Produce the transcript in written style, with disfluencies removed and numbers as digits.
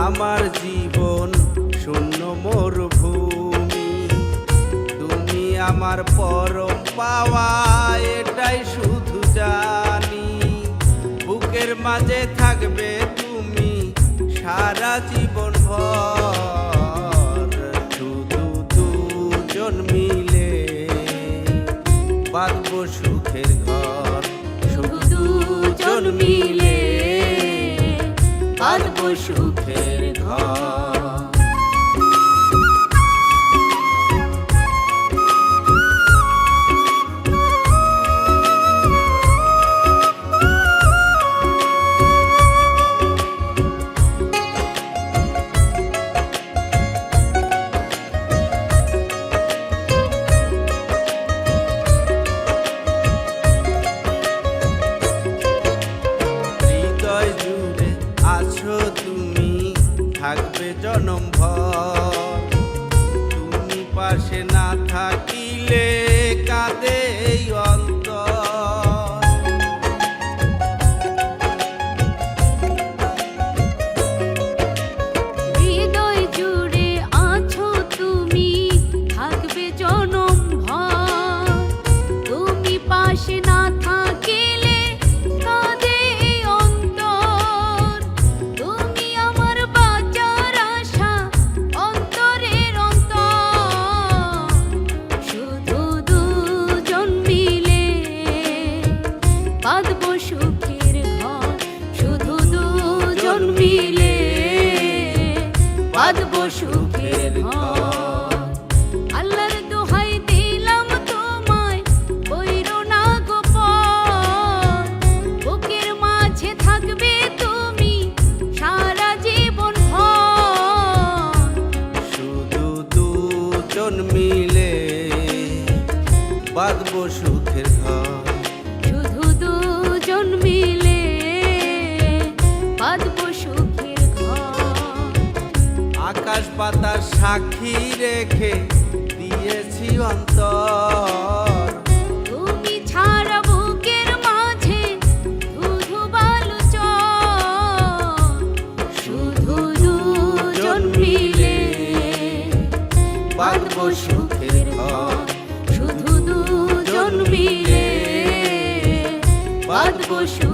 আমার জীবন শূন্য মরুভূমি। তুমি আমার পরম পাওয়া, এটাই শুধু জানি। বুকের মাঝে থাকবে তুমি সারা জীবন ভর। শুধু দুজন মিলে বাঁধবো সুখের ঘর। শুধু দুজন মিলে বাঁধবো সুখের ঘর। থাকবে জনম ভর। তুমি পাশে না থাকিলে কাঁদে এই অন্তর। হৃদয় জুড়ে আছো তুমি, থাকবে জনম ভর। তুমি পাশে না থাকিলে কাঁদে এই অন্তর। তুমি আমার বাঁচার আশা, অন্তরের অন্তর। শুধু দুজন মিলে বাঁধবো সুখের ঘর। শুধু দুজন মিলে বাঁধবো সুখের ঘর। আল্লাহর দোহাই দিলাম তোমায়, বইরো না গো পর। বুকের মাঝে থাকবে তুমি সারা জীবন ভর। শুধু দুজন মিলে বাঁধবো সুখের ঘর। শুধু দুজন মিলে বাঁধবো সুখের ঘর। আকাশ বাতাস সাক্ষী রেখে দিয়েছি অন্তর। তুমি ছাড়া বুকের মাঝে শুধু বালু চর। শুধু দুজন মিলে বাঁধবো সুখের ঘর। শুধু দুজন মিলে বাঁধবো সুখের